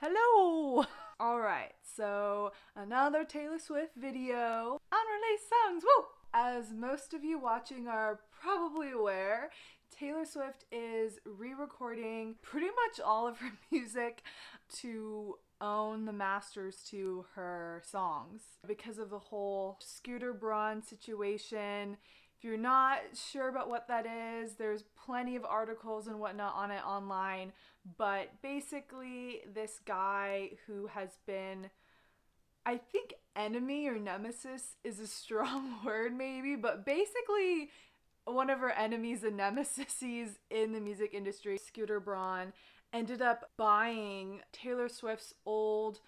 Hello! Alright, so another Taylor Swift video. Unreleased songs, woo! As most of you watching are probably aware, Taylor Swift is re-recording pretty much all of her music to own the masters to her songs. Because of the whole Scooter Braun situation, if you're not sure about what that is, there's plenty of articles and whatnot on it online. But basically, this guy who has been, I think enemy or nemesis is a strong word maybe, but basically one of her enemies and nemesis in the music industry, Scooter Braun, ended up buying Taylor Swift's old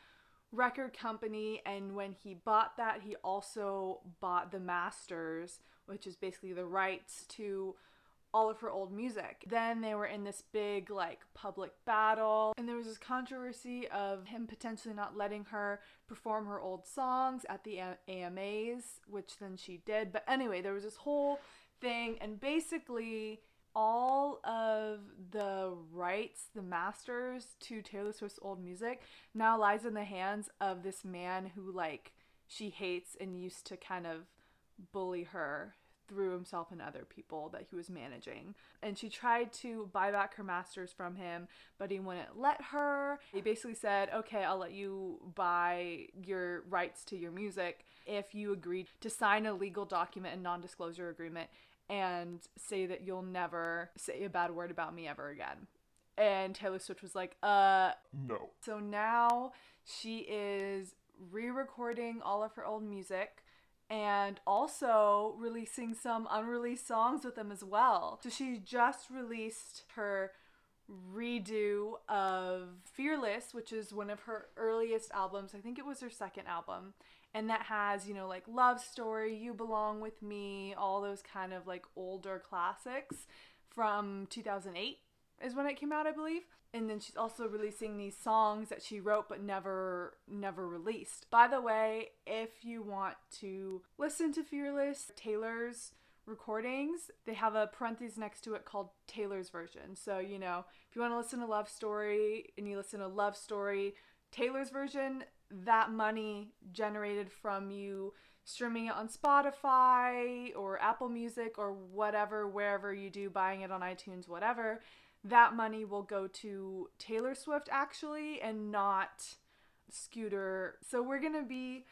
record company, and when he bought that, he also bought the masters, which is basically the rights to all of her old music. Then they were in this big public battle, and there was this controversy of him potentially not letting her perform her old songs at the AMAs, which then she did. But anyway, there was this whole thing, and basically all of the rights, the masters to Taylor Swift's old music now lies in the hands of this man who she hates and used to kind of bully her through himself and other people that he was managing. And she tried to buy back her masters from him, but he wouldn't let her. He basically said, okay, I'll let you buy your rights to your music if you agree to sign a legal document and non-disclosure agreement and say that you'll never say a bad word about me ever again. And Taylor Swift was like, no. So now she is re-recording all of her old music and also releasing some unreleased songs with them as well. So she just released her redo of Fearless, which is one of her earliest albums. I think it was her second album. And that has, Love Story, You Belong With Me, all those kind of older classics from 2008 is when it came out, I believe. And then she's also releasing these songs that she wrote but never released. By the way, if you want to listen to Fearless, Taylor's recordings, they have a parenthesis next to it called Taylor's version. So, if you want to listen to Love Story and you listen to Love Story, Taylor's version, that money generated from you streaming it on Spotify or Apple Music or whatever, wherever you do, buying it on iTunes, whatever, that money will go to Taylor Swift actually and not Scooter. So we're going to be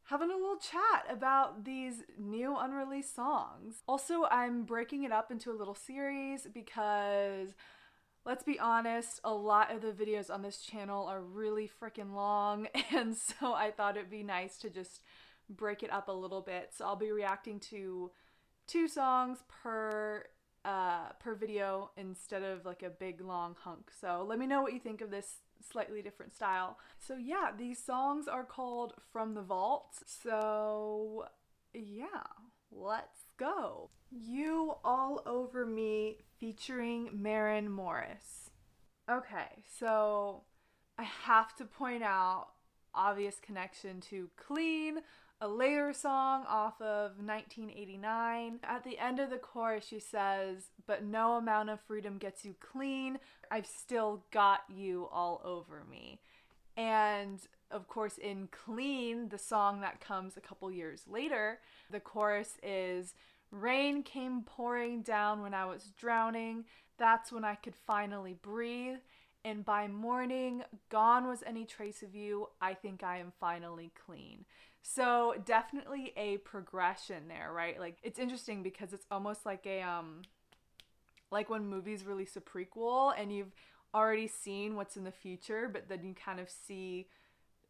having a little chat about these new unreleased songs. Also, I'm breaking it up into a little series because, let's be honest, a lot of the videos on this channel are really freaking long, and so I thought it'd be nice to just break it up a little bit. So I'll be reacting to 2 songs per video instead of a big long hunk. So let me know what you think of this slightly different style. So yeah, these songs are called From the Vault. So yeah, let's go. You All Over Me featuring Maren Morris. Okay, so I have to point out obvious connection to Clean, a later song off of 1989. At the end of the chorus, she says, "But no amount of freedom gets you clean. I've still got you all over me." And of course, in Clean, the song that comes a couple years later, the chorus is, "Rain came pouring down when I was drowning. That's when I could finally breathe. And by morning, gone was any trace of you. I think I am finally clean." So definitely a progression there, right? It's interesting because it's almost like a, when movies release a prequel and you've already seen what's in the future, but then you kind of see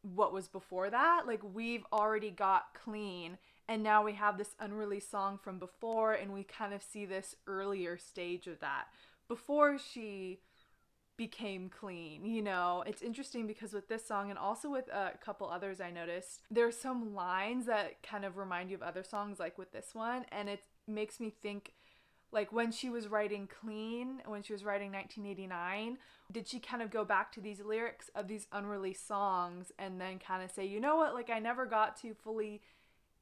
what was before that. We've already got Clean, and now we have this unreleased song from before, and we kind of see this earlier stage of that before she became clean. It's interesting because with this song and also with a couple others I noticed, there's some lines that kind of remind you of other songs with this one, and it makes me think when she was writing Clean, when she was writing 1989, did she kind of go back to these lyrics of these unreleased songs and then kind of say, you know what, I never got to fully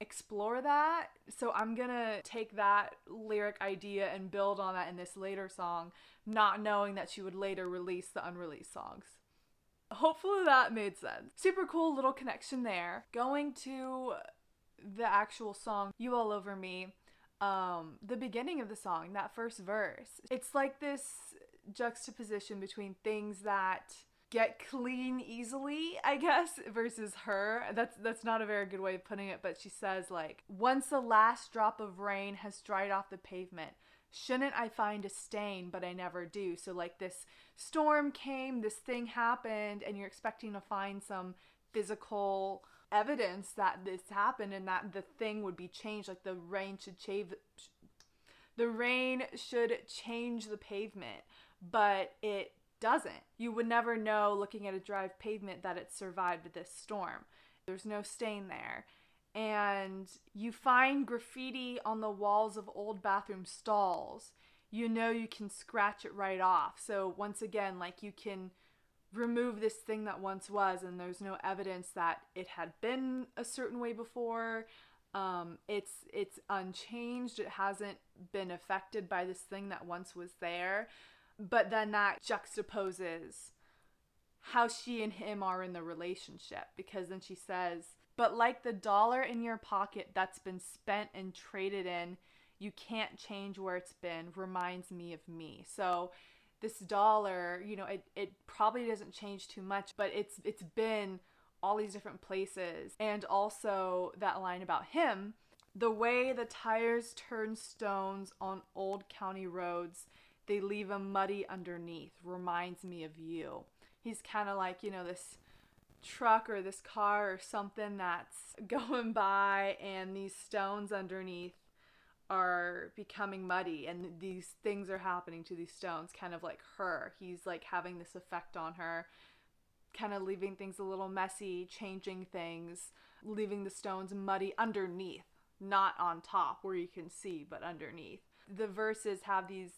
explore that, so I'm gonna take that lyric idea and build on that in this later song, not knowing that she would later release the unreleased songs. Hopefully that made sense. Super cool little connection there. Going to the actual song, You All Over Me, the beginning of the song, that first verse, it's like this juxtaposition between things that get clean easily, I guess, versus her. That's not a very good way of putting it, but she says, like, once the last drop of rain has dried off the pavement, shouldn't I find a stain, but I never do. So, like, this storm came, this thing happened, and you're expecting to find some physical evidence that this happened and that the thing would be changed. Like, the rain should change the pavement, but it doesn't. You would never know looking at a dry pavement that it survived this storm. There's no stain there. And you find graffiti on the walls of old bathroom stalls. You know you can scratch it right off. So once again, like, you can remove this thing that once was, and there's no evidence that it had been a certain way before. It's unchanged. It hasn't been affected by this thing that once was there. But then that juxtaposes how she and him are in the relationship, because then she says, but like the dollar in your pocket that's been spent and traded in, you can't change where it's been, reminds me of me. So this dollar, you know, it probably doesn't change too much, but it's been all these different places. And also that line about him, the way the tires turn stones on old county roads, they leave 'em muddy underneath, reminds me of you. He's kind of like, you know, this truck or this car or something that's going by, and these stones underneath are becoming muddy, and these things are happening to these stones, kind of like her. He's like having this effect on her, kind of leaving things a little messy, changing things, leaving the stones muddy underneath, not on top where you can see, but underneath. The verses have these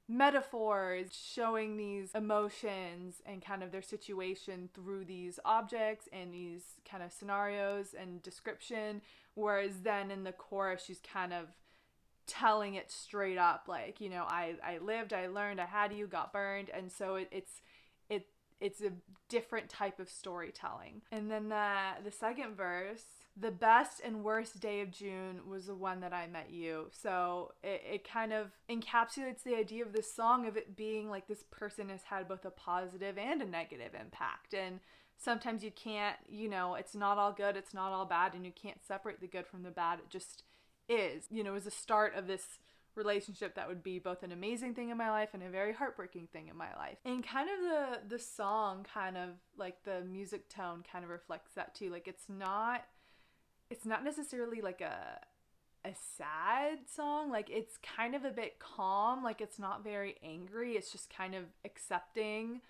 metaphors showing these emotions and kind of their situation through these objects and these kind of scenarios and description, whereas then in the chorus she's kind of telling it straight up, like, you know, I lived, I learned, I had you, got burned. And so it's a different type of storytelling. And then the second verse, the best and worst day of June was the one that I met you. So it kind of encapsulates the idea of this song, of it being like this person has had both a positive and a negative impact. And sometimes you can't, you know, it's not all good, it's not all bad, and you can't separate the good from the bad. It just is. You know, it was the start of this relationship that would be both an amazing thing in my life and a very heartbreaking thing in my life. And kind of the song, kind of like the music tone kind of reflects that too. Like, it's not necessarily like a sad song. Like, it's kind of a bit calm. Like, it's not very angry. It's just kind of accepting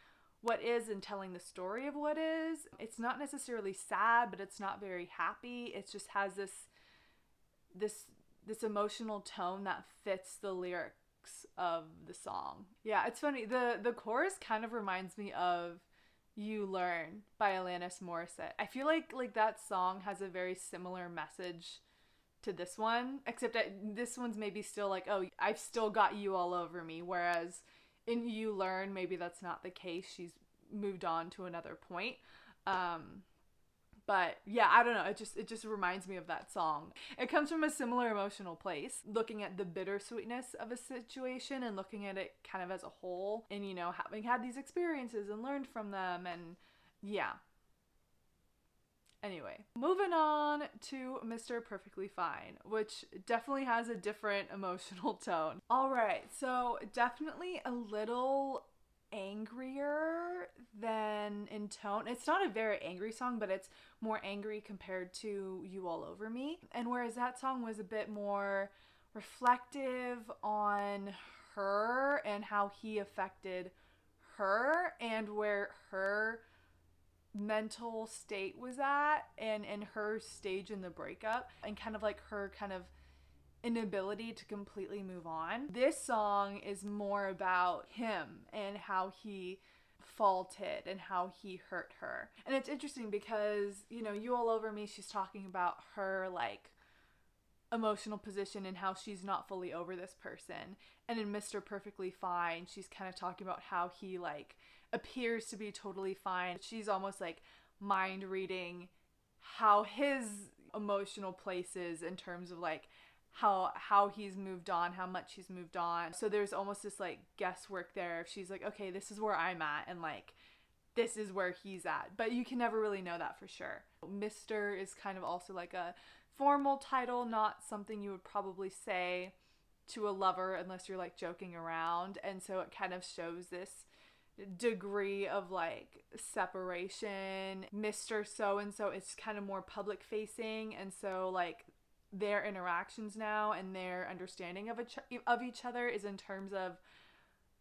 what is and telling the story of what is. It's not necessarily sad, but it's not very happy. It just has this emotional tone that fits the lyrics of the song. Yeah, it's funny. The chorus kind of reminds me of You Learn by Alanis Morissette. I feel like that song has a very similar message to this one, except this one's maybe still like, oh, I've still got you all over me, whereas in You Learn, maybe that's not the case. She's moved on to another point. But yeah, I don't know. It just reminds me of that song. It comes from a similar emotional place, looking at the bittersweetness of a situation and looking at it kind of as a whole, and, you know, having had these experiences and learned from them, and yeah. Anyway, moving on to Mr. Perfectly Fine, which definitely has a different emotional tone. All right, so definitely a little angrier than in tone. It's not a very angry song, but it's more angry compared to You All Over Me. And whereas that song was a bit more reflective on her and how he affected her and where her mental state was at and her stage in the breakup, and kind of like her kind of inability to completely move on. This song is more about him and how he faulted and how he hurt her. And it's interesting because, you know, You All Over Me, she's talking about her like emotional position and how she's not fully over this person. And in Mr. Perfectly Fine, she's kind of talking about how he like appears to be totally fine. She's almost like mind reading how his emotional place is in terms of like how he's moved on, how much he's moved on. So there's almost this like guesswork there. She's like, okay, this is where I'm at, and like this is where he's at. But you can never really know that for sure. Mr. is kind of also like a formal title, not something you would probably say to a lover unless you're like joking around. And so it kind of shows this degree of like separation. Mr. So-and-so is kind of more public facing, and so like their interactions now and their understanding of each other is in terms of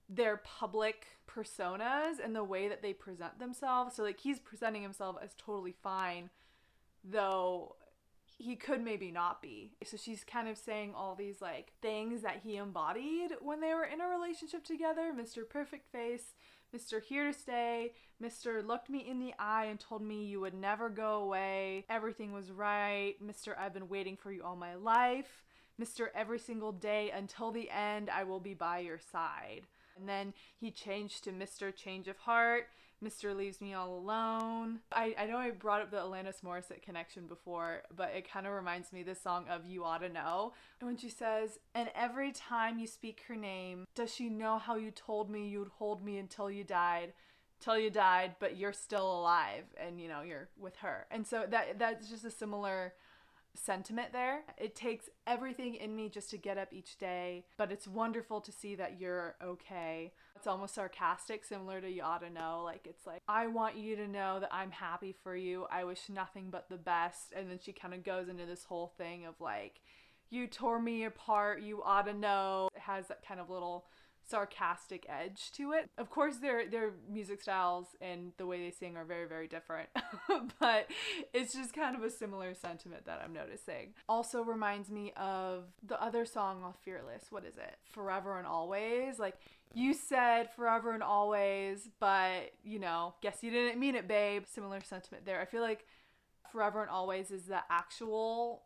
their public personas and the way that they present themselves. So like he's presenting himself as totally fine, though he could maybe not be. So she's kind of saying all these like things that he embodied when they were in a relationship together. Mr. Perfect Face, Mr. Here to Stay, Mr. Looked me in the eye and told me you would never go away. Everything was right. Mr. I've been waiting for you all my life. Mr. Every single day until the end I will be by your side. And then he changed to Mr. Change of Heart. Mr. Leaves Me All Alone. I know I brought up the Alanis Morissette connection before, but it kind of reminds me of this song of You Oughta Know. And when she says, and every time you speak her name, does she know how you told me you'd hold me until you died, but you're still alive and, you know, you're with her. And so that's just a similar sentiment there. It takes everything in me just to get up each day, but it's wonderful to see that you're okay. It's almost sarcastic, similar to You Oughta Know. Like, it's like, I want you to know that I'm happy for you. I wish nothing but the best. And then she kind of goes into this whole thing of like, you tore me apart, you oughta know. It has that kind of little sarcastic edge to it. Of course, their music styles and the way they sing are very, very different, but it's just kind of a similar sentiment that I'm noticing. Also reminds me of the other song off Fearless. What is it? Forever and Always. Like, you said forever and always, but, you know, guess you didn't mean it, babe. Similar sentiment there. I feel like Forever and Always is the actual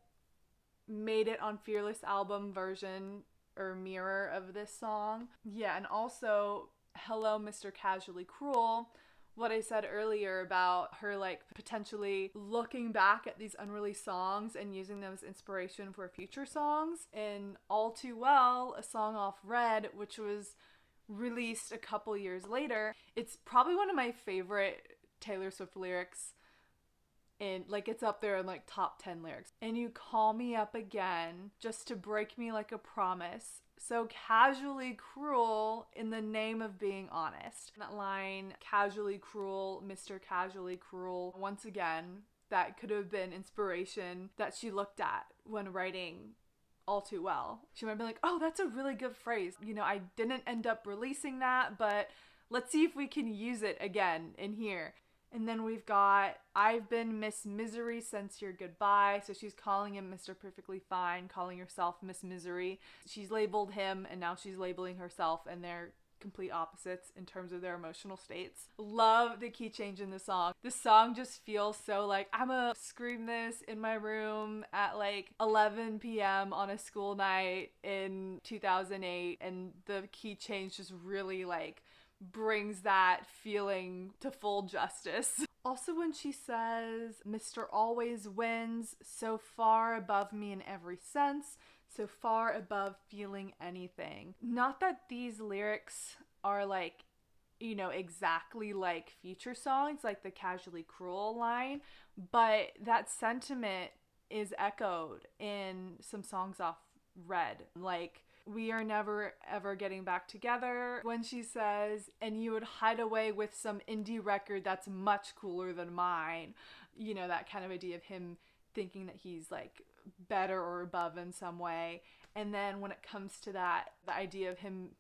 Made It on Fearless album version or mirror of this song. Yeah, and also Hello Mr. Casually Cruel, what I said earlier about her like potentially looking back at these unreleased songs and using them as inspiration for future songs. And All Too Well, a song off Red, which was released a couple years later, it's probably one of my favorite Taylor Swift lyrics. And like, it's up there in like top 10 lyrics. And you call me up again just to break me like a promise. So casually cruel in the name of being honest. That line, casually cruel, Mr. Casually Cruel. Once again, that could have been inspiration that she looked at when writing All Too Well. She might be like, oh, that's a really good phrase. You know, I didn't end up releasing that, but let's see if we can use it again in here. And then we've got, I've been Miss Misery since your goodbye. So she's calling him Mr. Perfectly Fine, calling herself Miss Misery. She's labeled him and now she's labeling herself, and they're complete opposites in terms of their emotional states. Love the key change in the song. The song just feels so like, I'm gonna scream this in my room at like 11 p.m. on a school night in 2008. And the key change just really like brings that feeling to full justice. Also when she says, Mr. Always wins, so far above me in every sense, so far above feeling anything. Not that these lyrics are like, you know, exactly like future songs, like the Casually Cruel line, but that sentiment is echoed in some songs off Red. Like, we are never ever getting back together. When she says, and you would hide away with some indie record that's much cooler than mine. You know, that kind of idea of him thinking that he's like better or above in some way. And then when it comes to that, the idea of him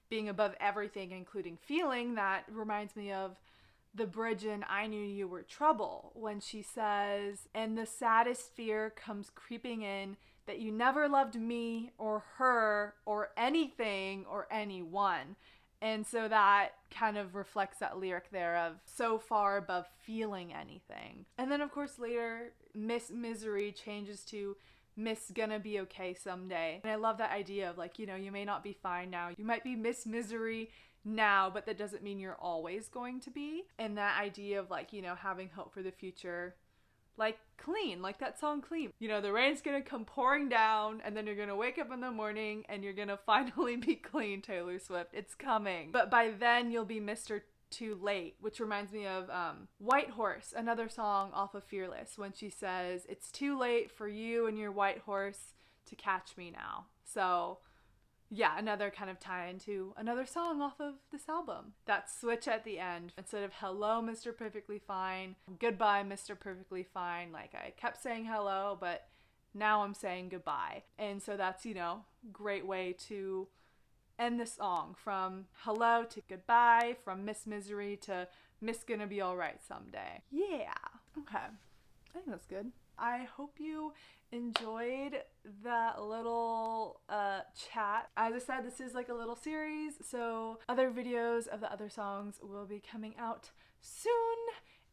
being above everything, including feeling, that reminds me of the bridge in I Knew You Were Trouble, when she says, and the saddest fear comes creeping in, that you never loved me or her or anything or anyone. And so that kind of reflects that lyric there of so far above feeling anything. And then of course later, Miss Misery changes to Miss Gonna Be Okay Someday. And I love that idea of like, you know, you may not be fine now. You might be Miss Misery now, but that doesn't mean you're always going to be. And that idea of like, you know, having hope for the future, like Clean, like that song Clean. You know, the rain's gonna come pouring down and then you're gonna wake up in the morning and you're gonna finally be clean, Taylor Swift. It's coming. But by then you'll be Mr. Too Late, which reminds me of White Horse, another song off of Fearless, when she says, it's too late for you and your white horse to catch me now. So yeah, another kind of tie into another song off of this album. That switch at the end, instead of hello, Mr. Perfectly Fine, goodbye, Mr. Perfectly Fine. Like, I kept saying hello, but now I'm saying goodbye. And so that's, you know, great way to end the song, from hello to goodbye, from Miss Misery to Miss Gonna Be Alright Someday. Yeah. Okay. I think that's good. I hope you enjoyed that little chat. As I said, this is like a little series, so other videos of the other songs will be coming out soon,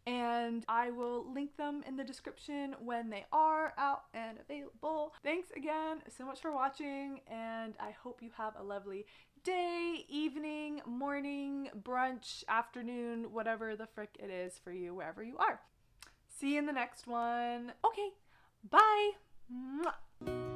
and I will link them in the description when they are out and available. Thanks again so much for watching, and I hope you have a lovely day, evening, morning, brunch, afternoon, whatever the frick it is for you, wherever you are. See you in the next one. Okay, bye. Mwah.